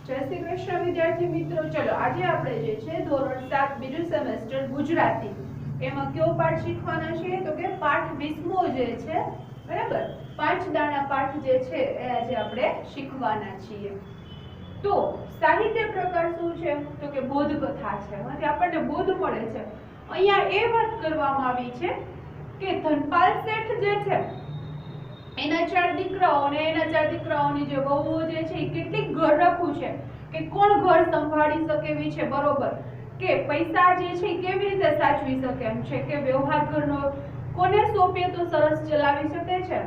જય શ્રી કૃષ્ણ વિદ્યાર્થી મિત્રો, ચલો આજે આપણે જે છે ધોરણ 7 બીજું સેમેસ્ટર ગુજરાતી એમાં કયો પાઠ શીખવાના છે તો કે પાઠ 20મો જે છે, બરાબર, 5 દાણા પાઠ જે છે એ આજે આપણે શીખવાના છીએ। તો સાહિત્ય પ્રકાર શું છે તો કે બોધ કથા છે, એમાંથી આપણને બોધ મળે છે। અહીંયા એ વાત કરવામાં આવી છે કે ધનપાલ શેઠ જે છે એના 4 દીકરાઓ અને એના 4 દીકરાઓની જે વહુઓ જે છે એ કેટલી ઘરરખું છે કે કોણ ઘર સંભાળી શકે એવી છે, બરોબર, કે પૈસા જે છે કેવી રીતે સાચવી શકે એમ છે, કે વ્યવહાર ઘરનો કોને સોંપીએ તો સરસ ચલાવી શકે છે।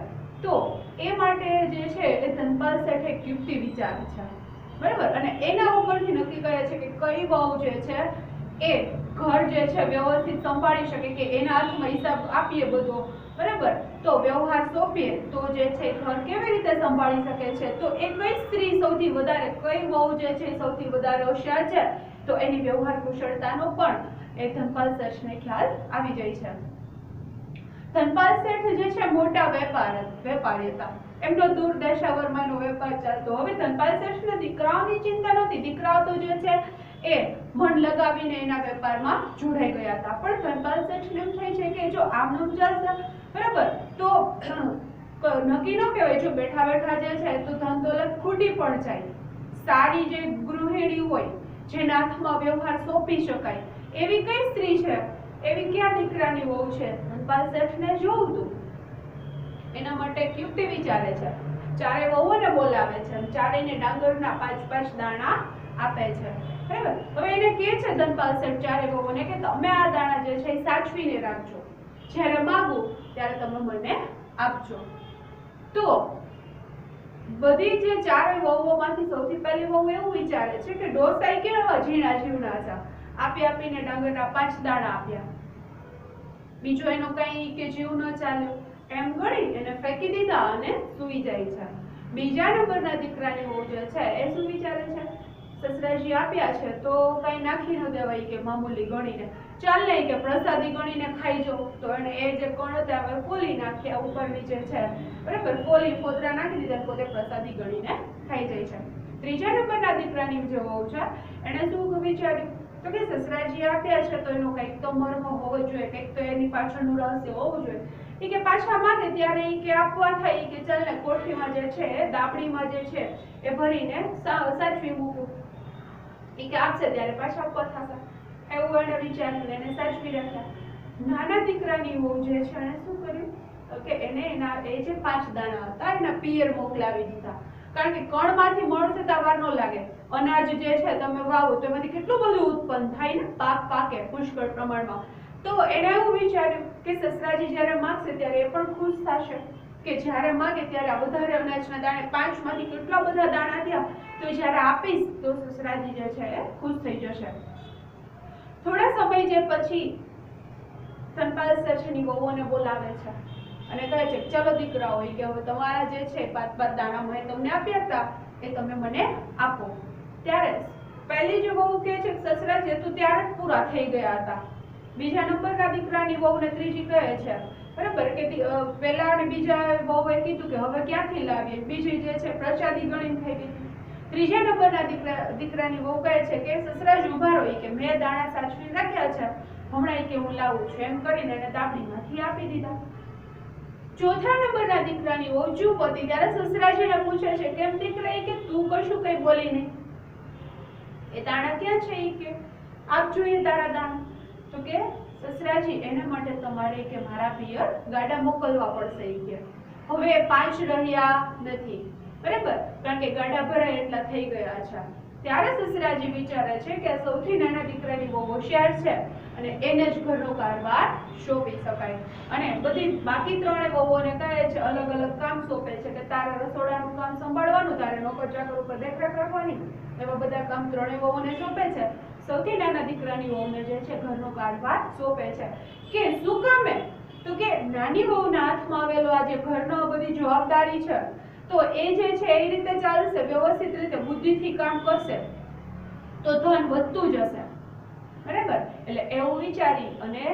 તો એ માટે જે છે એ ધનપાલ શેઠ એક યુક્તિ વિચારી છે, બરાબર, અને એના ઉપરથી નક્કી કરે છે કે કઈ વહુ જે છે એ ઘર જે છે વ્યવસ્થિત સંભાળી શકે, કે એના હાથમાં હિસાબ આપીએ બધો, બરાબર, તો વ્યવહાર સોંપીએ તો જે છે ઘર કેવી રીતે સંભાળી શકે છે। તો એ કઈ સ્ત્રી સૌથી વધારે, કઈ વહુ જે છે સૌથી વધારે હોશિયાર છે, તો એની વ્યવહાર કુશળતાનો પણ એ ધનપાલ શેઠને ખ્યાલ આવી જાય છે। ધનપાલ શેઠ જે છે મોટા વેપારી હતા, એમનો દૂર દેશાવરમાંનો વેપાર ચાલતો। હવે ધનપાલ શેઠને દીકરાઓની ચિંતા નહોતી, દીકરાઓ તો જે છે એ મન લગાવીને એના વેપારમાં જોડાઈ ગયા હતા, પણ ધનપાલ શેઠને એમ થાય છે કે જો આમનું ચાલશે, બરાબર, તો નક્કી ન કહેવાય, જો બેઠા બેઠા જે છે તો ધન દોલત ખૂટી પણ જાય। સારી જે ગૃહિણી હોય, જેના હાથમાં વ્યવહાર સોંપી શકાય એવી કઈ સ્ત્રી છે, એવી ક્યાં દીકરાની વહુ છે, ધનપાલ શેઠને જોવું હતું। એના માટે એક યુક્તિ વિચારે છે, ચારે વહુઓને બોલાવે છે, ચારેયને ડાંગરના 5-5 દાણા આપે છે, બરાબર। હવે એને કહે છે ધનપાલ શેઠ ચારે વહુઓને કે તમે આ દાણા જે છે એ સાચવીને રાખજો, જ્યારે માંગુ ત્યારે તમે મને આપજો। તો બધી જે ચારે વહુઓમાંથી સૌથી પહેલી વહુ એવું વિચારે છે કે ડોસાઈ કેવા ઝીણા ઝીણા છે, આપી આપીને ડાંગરના 5 દાણા આપ્યા, બીજો એનો કઈ કે જીવ ન ચાલ્યો, એમ ગણી એને ફેંકી દીધા અને સૂઈ જાય છે। બીજા નંબરના દીકરાની વહુ જે છે એ શું વિચારે છે, સસરાજી આપ્યા છે તો કઈ નાખી ન દેવાય કે મામૂલી ગણીને, ચાલ ને કે પ્રસાદી ગણીને ખાઈ જાઓ, તો એને એ જે કણ હતા હવે ફોલી નાખ્યા, ઉપર નીચે છે, બરાબર, ફોલી ફોતરા નાખી દીધા, પોતે પ્રસાદી ગણીને ખાઈ જાય છે। ત્રીજા નંબરના દીકરાની જે વહુ છે એને શું વિચાર્યું તો કે સસરાજી આપ્યા છે તો એનો કંઈક તો મર્મ હોવો જોઈએ, કંઈક તો એની પાછળનું રહસ્ય હોવું જોઈએ। એ કે પાછા માંગે ત્યારે એ કે આપવા થાય, કે ચાલ ને કોઠીમાં જે છે દાબડીમાં જે છે એ ભરીને સાચવી મૂકું, એ કે આપશે ત્યારે પાછા આપવા થશે, એવું એને વિચાર્યું, એને સાચવી રાખ્યા। નાના દીકરાની વહુ જે છે એને શું કર્યું કે એને એના એ જે 5 દાણા હતા એના પિયર મોકલાવી દીધા, કારણ કે કણમાંથી મણ થતા વાર ન લાગે, અનાજ જે છે તમે વાવો તો એમાંથી કેટલું બધું ઉત્પન્ન થાય ને, પાકે પુષ્કળ પ્રમાણમાં। તો એને એવું વિચાર્યું કે સસરાજી જ્યારે માંગશે ત્યારે એ પણ ખુશ થશે, કે જ્યારે માંગે ત્યારે આ વધારે અનાજના દાણા 5 માંથી કેટલા બધા દાણા થયા, તો જ્યારે આપીશ તો સસરાજી જે છે એ ખુશ થઈ જશે। થોડા સમય જે પછી ધનપાલ શેઠની વહુઓને બોલાવે છે અને કહે છે ચલો દીકરાઓ, કે હવે તમારા જે છે 5-5 દાણા મેં તમને આપ્યા હતા એ તમે મને આપો। ત્યારે પહેલી જે વહુ કહે છે સસરાજી તો ત્યારે જ પૂરા થઈ ગયા હતા। બીજા નંબરના દીકરાની વહુને ત્રીજી કહે છે, બરાબર, કે પહેલા અને બીજા વહુએ કીધું કે હવે ક્યાંથી લાવીએ, બીજી જે છે પ્રસાદી ગણીને થઈ ગઈ। ત્રીજા નંબરના દીકરાની વહુ કહે છે કે સસરાજી ઉભા રહો, કે મેં દાણા સાચવી રાખ્યા છે, હમણાં કે હું લાવું છું, એમ કરીને એને દાબડીમાંથી આપી દીધા। ચોથા નંબરના દીકરાની વહુ ચૂપ હતી, ત્યારે સસરાજીને પૂછે છે કેમ દીકરા, કે તું કશું કઈ બોલી નહીં, એ દાણા ક્યાં છે, કે આપજો એ તારા દાણા, તો કે સસરાજી એના માટે તમારે કે મારા પિયર ગાડા મોકલવા પડશે, કે હવે 5 રહ્યા નથી, બરાબર, કારણ કે ગાડા ભરાય એટલા થઈ ગયા છે। ત્યારે સસરાજી વિચારે છે કે સૌથી નાના દીકરાની બહુ હોશિયાર છે અને એને જ ઘરનો કારભાર સોંપી શકાય, અને બધી બાકી 3 વહુઓને કહે છે, અલગ અલગ કામ સોંપે છે કે તારે રસોડાનું કામ સંભાળવાનું, તારે નોકર ચાકર ઉપર દેખરેખ રાખવાની, એવા બધા કામ 3 વહુઓને સોંપે છે। સૌથી નાના દીકરાની વહુને જે છે ઘરનો કારભાર સોંપે છે, કે શું કામે, તો કે નાની વહુના હાથમાં આવેલો આ જે ઘરનો બધી જવાબદારી છે તો એ જે છે એ રીતે ચાલશે, વ્યવસ્થિત રીતે બુદ્ધિથી કામ કરશે તો ધન વધતું જશે, બરાબર। એટલે એવું વિચારી અને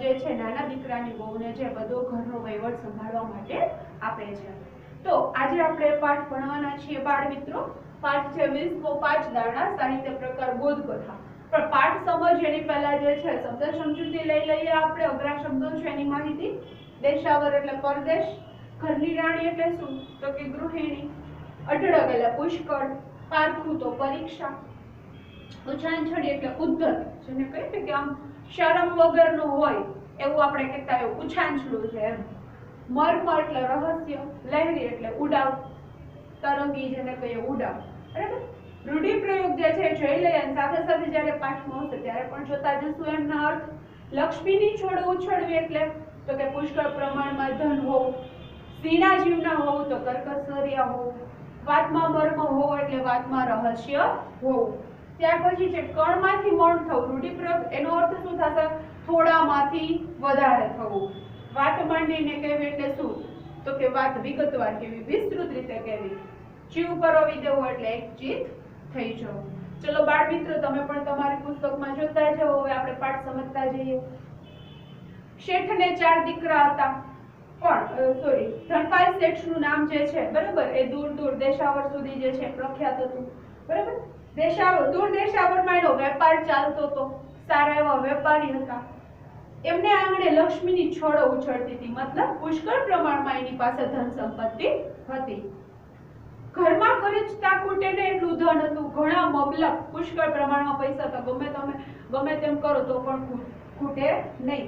જે છે નાના દીકરાની વહુને જે બધો ઘરનો વહીવટ સંભાળવા માટે આપે છે। તો આજે આપણે પાઠ ભણવાના છીએ બાળ મિત્રો, પાઠ છે 20મો 5 દાણા સાહિત્ય પ્રકાર બોધકથા. પણ પાઠ સમજ એની પહેલા જે છે શબ્દ સમજૂતી લઈ લઈએ આપણે. અઘરા શબ્દો છે એની માહિતી. દેશાવર એટલે પરદેશ, ઘરની રાણી એટલે શું તો કે ગૃહિણી, અઢળક એટલે પુષ્કળ, પારખું તો પરીક્ષા, ઉછાંછળી એટલે ઉદ્ધત, જેને કહીએ કે આમ શરમ વગરનું હોય એવું આપણે કહેતા હોય ઉછાંછળું છે એમ. મર્મ એટલે રહસ્ય, લહેરી એટલે ઉડાવ, તરંગી જેને કહીએ ઉડાવ. બરાબર. રૂઢિપ્રયોગ જે છે જોઈ લઈએ અને સાથે સાથે જ્યારે પાઠમાં હશે ત્યારે પણ જોતા જશું એમના અર્થ. લક્ષ્મીની છોડ ઉછળવી એટલે તો કે પુષ્કળ પ્રમાણમાં ધન હોવું, સીણા જીવના હોવું તો કર્કશર્યા હોવું, વાતમાં મર્મ હોવું એટલે વાતમાં રહસ્ય હોવું. ત્યાર પછી છે કણમાંથી મણ થવું. રૂઢિપ્રયોગ એનો અર્થ શું થશે? થોડામાંથી વધારે થવું. વાત માંડીને કહેવી એટલે શું તો કે વાત વિગતવાર કહેવી, વિસ્તૃત રીતે કહેવી. જીવ પરોવી દેવો એટલે એકચિત થઈ જવું. ચલો બાળ મિત્રો તમે પણ તમારી પુસ્તકમાં જોતા જાઓ. હવે આપણે પાઠ સમજતા જઈએ. શેઠને 4 દીકરા હતા પણ ધનપાલ શેઠનું નામ જે છે બરાબર એ દૂર દૂર દેશાવર સુધી જે છે પ્રખ્યાત હતું. બરાબર. દૂર દેશાવરમાં એનો વેપાર ચાલતો હતો. સારા એવા વેપારી હતા. એમને આંગણે લક્ષ્મીની છોડો ઉછળતી હતી, મતલબ પુષ્કળ પ્રમાણમાં એની પાસે ધન સંપત્તિ હતી. ઘરમાં ખર્ચતા ખૂટે ને એટલું ધન હતું, ઘણા મબલક પુષ્કળ પ્રમાણમાં પૈસા હતા. ગમે તેમ કરો તો પણ ખૂટે નહીં.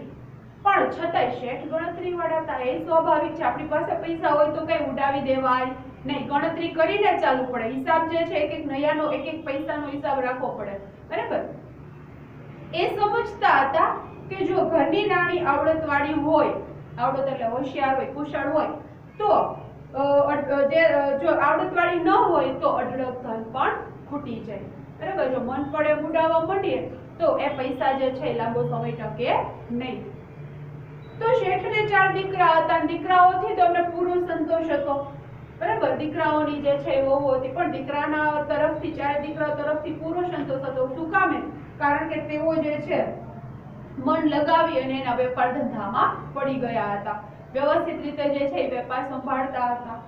પણ છતાંય શેઠ ગણતરી વાળા હતા. એ સ્વાભાવિક છે, આપણી પાસે પૈસા હોય તો કઈ ઉડાવી દેવાય નહીં, ગણતરી કરીને ચાલવું પડે. હિસાબ જે છે એક એક નયાનો એક એક પૈસાનો હિસાબ રાખવો પડે. બરાબર. એ સમજતા હતા કે જો ઘરની રાણી આવડત વાળી હોય, આવડત એટલે હોશિયાર હોય, કુશળ હોય, તો જો આવડત વાળી ન હોય તો અઢળક ધન પણ ખૂટી જાય. બરાબર. જો મન પડે ઉડાવવા માંડીએ તો એ પૈસા જે છે લાંબો સમય ટકે નહીં. તો શેઠને 4 દીકરા હતા. દીકરાઓથી તો એમને પૂરો સંતોષ હતો. બરાબર. દીકરાઓની જે છે વહુ હતી પણ દીકરાના તરફથી 4 દીકરાઓ તરફથી પૂરો સંતોષ હતો. શું કામે? કારણ કે તેઓ જે છે મન લગાવી અને એના વેપાર ધંધામાં પડી ગયા હતા. વ્યવસ્થિત રીતે જે છે એ વેપાર સંભાળતા હતા.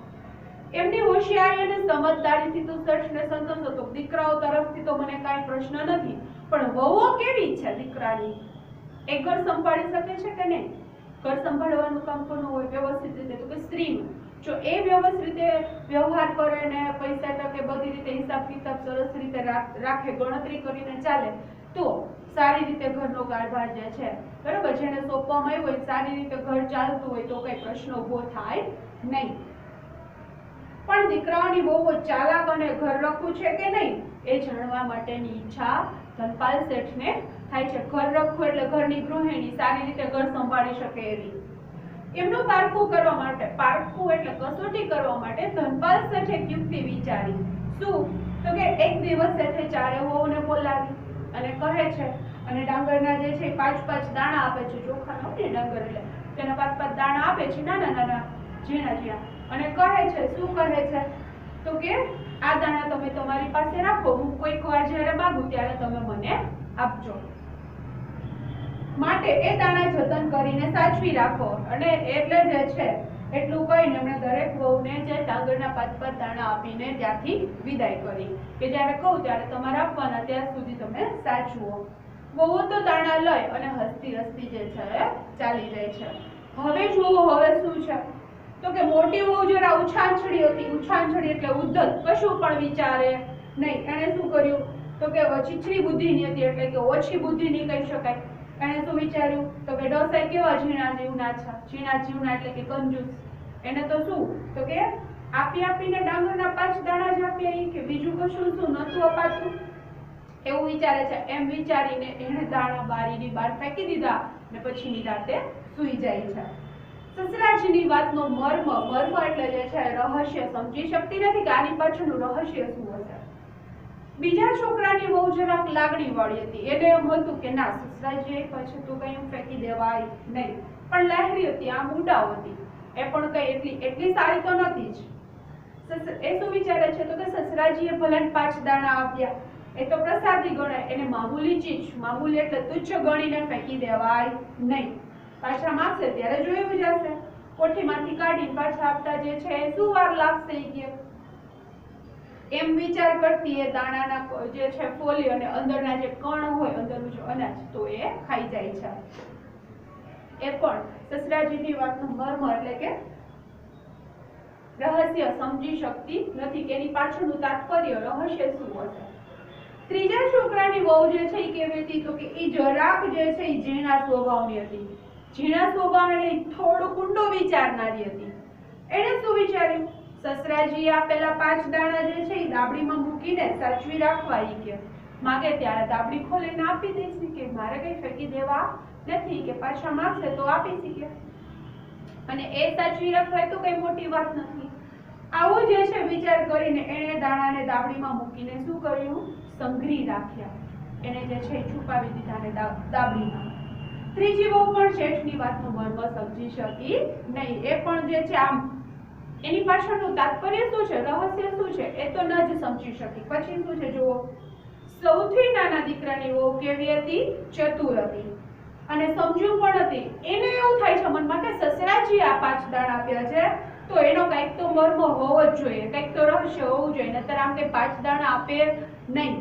એમની હોશિયારી અને સમજદારીથી તો શેઠને સંતોષ હતો. દીકરાઓ તરફથી તો મને કાંઈ પ્રશ્ન નથી, પણ વહુઓ કેવી છે દીકરાની? એ ઘર સંભાળી શકે છે કે નહીં? ઘર સંભાળવાનું કામ કોનું હોય વ્યવસ્થિત રીતે? તો કે સ્ત્રીનું. જો એ વ્યવસ્થિત રીતે વ્યવહાર કરે ને પૈસા ટકે બધી રીતે હિસાબ કિતાબ સરસ રીતે રાખે, ગણતરી કરીને ચાલે તો સારી રીતે ઘરનો કારભાર જે છે બરાબર જેને સોંપવામાં આવ્યો હોય સારી રીતે ઘર ચાલતું હોય તો કઈ પ્રશ્ન ઉભો થાય નહીં. પણ દીકરાઓની બહુ ચાલાક અને ઘર રખવું છે કે નહીં એ જાણવા માટેની ઈચ્છા ધનપાલ શેઠને થાય છે. ઘર રખવું એટલે ઘરની ગૃહિણી સારી રીતે ઘર સંભાળી શકે એવી. એમનું પારખું કરવા માટે, પારખું એટલે કસોટી કરવા માટે ધનપાલ શેઠે એક યુક્તિ વિચારી. શું? તો કે એક દિવસ શેઠે 4 વહુઓને બોલાવી અને કહે છે, અને ડાંગરના જે છે 5-5 દાણા આપે છે. ચોખાનો ને ડાંગર એટલે તેના 5-5 દાણા આપે છે, નાના નાના ઝીણા ઝીણા, અને કહે છે, શું કહે છે તો કે આ દાણા તમે તમારી પાસે રાખો, હું કોઈક વાર જ્યારે માંગુ ત્યારે તમે મને આપજો. માટે એ દાણા જતન કરીને સાચવી રાખો. અને એટલે જે છે એટલું કહીને એમણે દરેક વહુને જે ડાંગરના 5-5 દાણા આપીને ત્યાંથી વિદાય કરી કે જ્યારે કહું ત્યારે તમારે આપવાના, ત્યાં સુધી તમે સાચવો. વહુ તો દાણા લઈ અને હસતી હસતી જે છે ચાલી જાય છે. હવે જુઓ હવે શું છે તો કે મોટી વહુ જરા ઉછાંછળી હતી. ઉછાંછળી એટલે ઉદ્ધત, કશું પણ વિચારે નહીં. એણે શું કર્યું તો કે ચીચરી બુદ્ધિની હતી, એટલે કે ઓછી બુદ્ધિની કહી શકાય. એણે શું વિચાર્યું તો કે ડોસાઈ કેવા ઝીણા જીવના છે, ઝીણા જીવના એટલે કે કંજૂસ. એને તો શું તો કે આપીને ડાંગરના 5 દાણા જ આપ્યા કે બીજું કશું શું નતું અપાતું એવું વિચારે છે. એમ વિચારીને એણે દાણા બારીની બહાર ફેંકી દીધા ને પછી નિરાતે સૂઈ જાય છે. સસરાજીની વાતનો મર્મ એટલે જે છે રહસ્ય સમજી શકતી નથી કે આની પાછળનું રહસ્ય શું હશે. બીજા છોકરાની બહુ જરાક લાગણી વાળી હતી. એને એમ હતું કે ના સસરાજી પછી તો કઈ ફેંકી દેવાય નહીં, પણ લહેરી હતી, આમ ઉડાવ હતી, એ પણ કઈ એટલી સારી તો નથી જ. એ શું વિચારે છે તો કે સસરાજીએ ભલે 5 દાણા આપ્યા એ તો પ્રસાદી ગણાય, એને મામૂલી ચીજ, મામૂલી એટલે તુચ્છ ગણીને ફેંકી દેવાય નહીં. પાછા માંગશે ત્યારે જોયું જશે. કોઠીમાંથી કાઢીને પાછા આપતા જે છે શું વાર લાગશે કે એમ વિચાર કરતી એ દાણાના જે છે ફોલી અને અંદરના જે કણ હોય, અંદરનું જે અનાજ, તો એ ખાઈ જાય છે. એ પણ સસરાજીની વાતનું મર્મ એટલે કે રહસ્ય સમજી શકતી નથી કે એની પાછળનું તાત્પર્ય રહસ્ય શું હશે. ત્રીજા છોકરાની વહુ જે છે એ કેવી હતી તો કે એ જરાક જે છે એ ઝીણા સ્વભાવની હતી. ઝીણા સ્વભાવ એટલે થોડું ઊંડો વિચારનારી હતી. એને શું વિચાર્યું, સસરાજી આપેલા 5 દાણા જે છે એ દાબડીમાં મૂકીને સાચવી રાખવા, ઈ કે માગે ત્યારે દાબડી ખોલીને આપી દઈશ કે મારે કઈ ફેંકી દેવા નથી, કે પાછા માંગશે તો આપી કે, અને એ સાચવી રાખવા તો કઈ મોટી વાત નથી. આવું જે છે વિચાર કરીને એને દાણાને દાબડીમાં મૂકીને શું કર્યું, સંઘરી રાખ્યા. એને જે છે છુપાવી દીધા ને દાબડીમાં. ત્રીજી વહુ પણ શેઠની વાતનું મર્મ સમજી શકી નહીં. એ પણ જે છે આમ એની પાછળનું તાત્પર્ય શું છે, રહસ્ય શું છે, એ તો ન જ સમજી શકી. પછી શું છે જુઓ, સૌથી નાના દીકરાની વહુ કેવી હતી, ચતુર હતી અને સમજુ પણ હતી. એને એવું થાય છે મનમાં કે સસરાજી આ 5 દાણા આપ્યા છે તો એનો કંઈક તો મર્મ હોવો જ જોઈએ, કંઈક તો રહસ્ય હોવું જોઈએ, નહીતર આમ કે 5 દાણા આપે નહીં.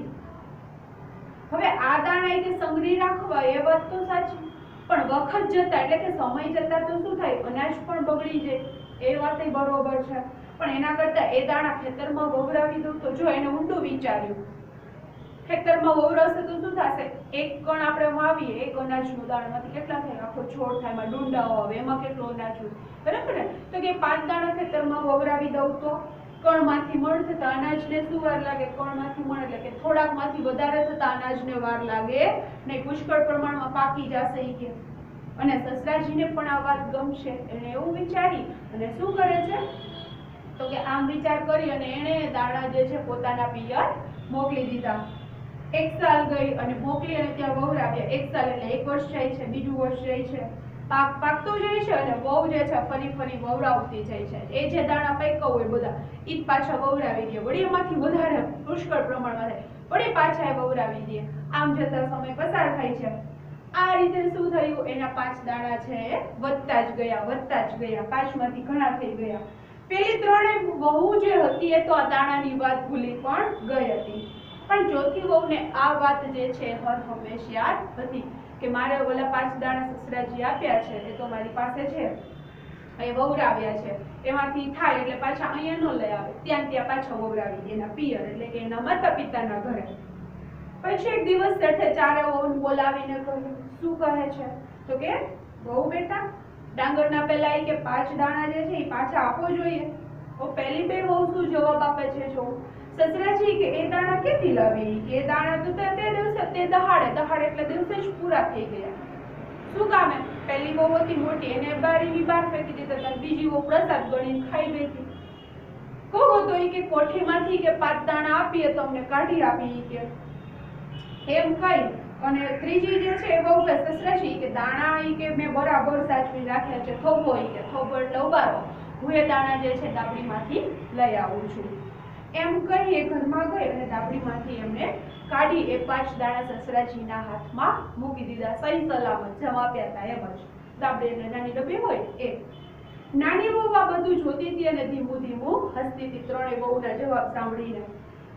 હવે આ દાણા કે સંગ્રહી રાખવા એ વાત તો સાચી, પણ વખત જતા એટલે કે સમય જતા તો શું થાય, અનાજ પણ બગડી જાય, એ વાત બરોબર છે. પણ એના કરતા એ દાણા ખેતરમાં વવરાવી દઉં તો, જો એને ઊંડું વિચાર્યું, ખેતરમાં વવરાવશે તો શું થશે, એક કણ આપણે વાવીએ, એક અનાજનું દાણામાંથી કેટલા થાય, આખો છોડ થાય, એમાં ડુંડાઓ આવે, એમાં કેટલો અનાજ હોય, બરાબર ને. તો કે 5 દાણા ખેતરમાં વવરાવી દઉં તો કણમાંથી મણ થતા અનાજને શું વાર લાગે, કણમાંથી મણ એટલે કે થોડાકમાંથી વધારે થતા અનાજને વાર લાગે નહીં, પુષ્કળ પ્રમાણમાં પાકી જશે ઈ કે. અને સસરાજીને પણ આ વાત ગમશે. એને એવું વિચારી અને શું કરે છે તો કે આમ વિચાર કરી અને એને દાણા જે છે પોતાના પિયર મોકલી દીધા. 1 સાલ ગઈ અને મોકલી અને ત્યાં વવરાવ્યા. 1 સાલ એટલે 1 વર્ષ જાય છે, બીજું વર્ષ જાય છે, પાકતું જાય છે અને વહુ જે છે ફરી ફરી વવરાવતી જાય છે. એ જે દાણા પાક્યા હોય બધા ઈ પાછા વવરાવી દે, વળી એમાંથી વધારે પુષ્કળ પ્રમાણમાં થાય, વળી પાછા એ વવરાવી દે. આમ જતા સમય પસાર થાય છે. આ રીતે શું થયું, એના 5 દાણા છે એ વધતા જ ગયા, વધતા જ ગયા, 5 માંથી ઘણા થઈ ગયા. પેલી 3 વહુ જે હતી એ તો આ દાણાની વાત ભૂલી પણ ગઈ હતી, પણ ચોથી વહુને આ વાત જે છે હર હંમેશ યાદ હતી કે મારે ઓલા 5 દાણા સસરાજી આપ્યા છે એ તો મારી પાસે છે, એ વવરાવ્યા છે, એમાંથી થાય એટલે પાછા અહીંયા ન લઈ આવે, ત્યાં પાછા વવરાવી દે એના પિયર એટલે કે એના માતા પિતાના ઘરે. પછી એક દિવસ શેઠે 4 વહુને બોલાવીને કહ્યું, શું કહે છે તો કે વહુ બેટા, ડાંગરના પેલા કે 5 દાણા જે છે એ પાછા આપો જોઈએ. તો પેલી 2 વહુ શું જવાબ આપે છે, જો સસરાજી કે એ દાણા કેથી લાવી, કે એ દાણા તો તે દિવસે તે દહાડે એટલે દિવસે જ પૂરા થઈ ગયા. શું કામે, પેલી વહુ હતી મોટી, એને બારીની બહાર ફેંકી દીધા, બીજી વહુ પ્રસાદ ગણીને ખાઈ ગઈ હતી. કહો તો ઈ કે કોઠીમાંથી કે 5 દાણા આપીએ તો અમને કાઢી આપી કે એમ કહી અને ત્રીજી જે છે એ બહુ સસરાજી કે દાણા ઈ કે મેં બરાબર સાચવી રાખ્યા છે, થોભો ઈ કે થોભો એટલે ઉભારો, હું એ દાણા જે છે દાબડીમાંથી લઈ આવું છું. એમ કહી એ ઘરમાં ગઈ અને દાબડીમાંથી એમને કાઢી એ 5 દાણા સસરાજીના હાથમાં મૂકી દીધા, સહી સલામત જેમ આપ્યા હતા એમ જ. દાબડી એટલે નાની ડબ્બી હોય એ. નાની વહુ આ બધું જોતી હતી અને ધીમું ધીમું હસતી હતી 3 વહુના જવાબ સાંભળીને.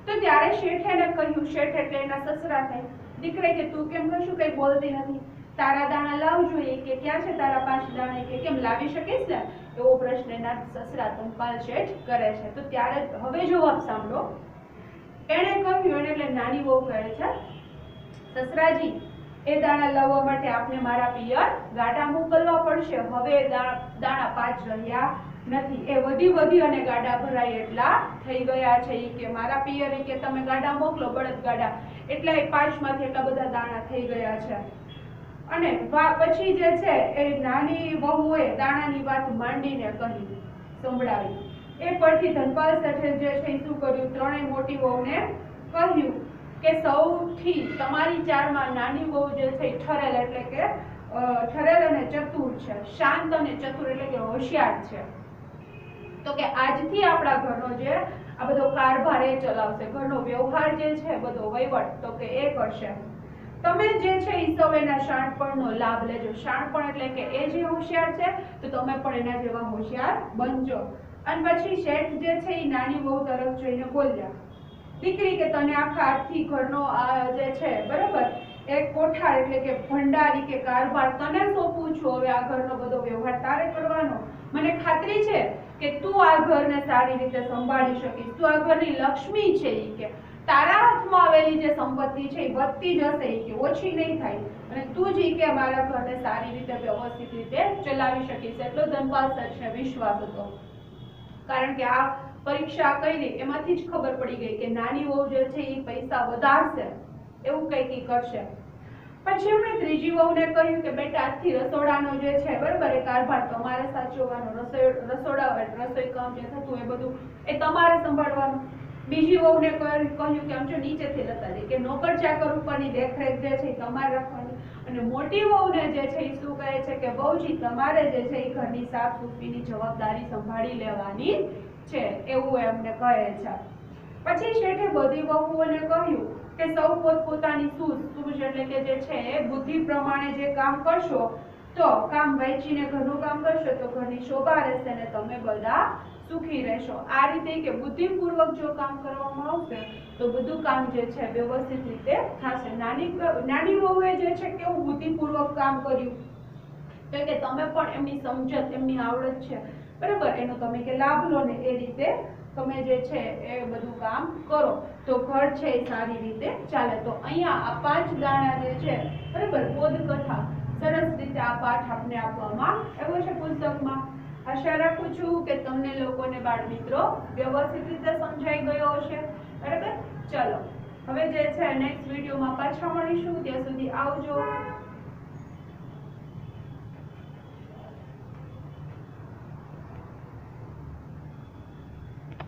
તો ત્યારે શેઠે એને કહ્યું, શેઠ એટલે એના સસરા થાય, દીકરે કે તું કેમ કશું કઈ બોલતી નથી, તારા દાણા લાવ જોઈએ, કે ક્યાં છે તારા 5 દાણા, કે કેમ લાવી શકીશ ને, એવો પ્રશ્ન એના સસરા ધનપાલ શેઠ કરે છે. તો ત્યારે હવે જવાબ સાંભળો. એને કહ્યું, એટલે નાની વહુ કહે છે, સસરાજી એ દાણા લાવવા માટે આપને મારા પિયર ગાડા મોકલવા પડશે. હવે દાણા 5 રહ્યા નથી, એ વધી અને ગાડા ભરાય એટલા થઈ ગયા છે. ઈ કે મારા પિયર કે તમે ગાડા મોકલો, બળદ ગાડા, એટલે 5 માંથી એટલા બધા દાણા થઈ ગયા છે. અને પછી જે છે એ નાની વહુએ દાણાની વાત માંડીને કહી, સંભળાવી. એ પરથી ધનપાલ શેઠે જે છે શું કર્યું, 3 મોટી વહુને કહ્યું કે સૌથી તમારી 4 માં નાની વહુ જે છે ઠરેલ એટલે કે ઠરેલ અને ચતુર છે, શાંત અને ચતુર એટલે કે હોશિયાર છે. તો કે આજથી આપણા ઘરનો જે આ બધો કારભાર એ ચલાવશે, ઘરનો વ્યવહાર જે છે બધો વહીવટ તો કે એ કરશે. તમે જે છે ઈ સૌ એના શાણપણનો લાભ લેજો. શાણપણ એટલે કે એ જે હોશિયાર છે તો તમે પણ એના જેવા હોશિયાર બનજો. અને પછી શેઠ જે છે ઈ નાની વહુ તરફ જોઈને બોલ્યા, દીકરી કે તને આખા આખી ઘરનો જે છે બરાબર એક કોઠાર એટલે કે ભંડારી કે કારભાર તને સોંપું છું, હવે આ ઘરનો બધો વ્યવહાર તારે કરવાનો, મને ખાતરી છે કે તું આ ઘરને સારી રીતે સંભાળી શકીશ, તું આ ઘરની લક્ષ્મી છે, ઈ કે તારા હાથમાં આવેલી જે સંપત્તિ છે એ વધતી જશે, ઈ કે ઓછી નહીં થાય, અને તું જ ઈ કે મારા ઘરને સારી રીતે વ્યવસ્થિત રીતે ચલાવી શકીશ. એટલો ધનપાલ સર્જને વિશ્વાસ હતો, કારણ કે આ પરીક્ષા કરી એમાંથી જ ખબર પડી ગઈ કે નાની વહુ જે છે એ પૈસા વધારશે, એવું કંઈક ઈ કરશે. પછી એમણે ત્રીજી વહુને કહ્યું કે બેટા આજથી રસોડાનો જે છે બરાબર એ કારભાર તમારે સાચવવાનો, રસોડા રસોઈ કામ જે થતું એ બધું એ તમારે સંભાળવાનું. બીજી વહુને કહ્યું કે આમ જો નીચેથી લેતા જઈ કે નોકર ચાકર ઉપરની દેખરેખ જે છે એ તમારે રાખવાની. અને મોટી વહુને જે છે એ શું કહે છે કે વહુજી તમારે જે છે એ ઘરની સાફ સફાઈની જવાબદારી સંભાળી લેવાની છે, એવું એમને કહે છે. પછી શેઠે બધી વહુઓને કહ્યું કે સૌ પોતપોતાની સૂઝ એટલે કે જે છે એ બુદ્ધિ પ્રમાણે જે કામ કરશો તો કામ વહેંચીને ઘરનું કામ કરશો તો ઘરની શોભા રહેશે ને તમે બધા સુખી રહેશો. આ રીતે કે બુદ્ધિપૂર્વક જો કામ કરવામાં આવશે તો બધું કામ જે છે વ્યવસ્થિત રીતે થશે. નાની વહુએ જે છે કેવું બુદ્ધિપૂર્વક કામ કર્યું તો કે તમે પણ એમની સમજણ એમની આવડત છે બરાબર એનો તમે કે લાભ લો ને એ રીતે તમે જે છે એ બધું કામ કરો તો ઘર છે એ સારી રીતે ચાલે. તો અહીંયા આ 5 દાણા જે છે બરાબર બોધકથા સરસ રીતે આ પાઠ આપને આપવામાં આવ્યો છે પુસ્તકમાં. આશા રાખું છું કે તમને લોકોને બાળ મિત્રો વ્યવસ્થિત રીતે સમજાઈ ગયો હશે બરાબર. ચલો હવે જે છે નેક્સ્ટ વિડીયોમાં પાછા મળીશું, ત્યાં સુધી આવજો.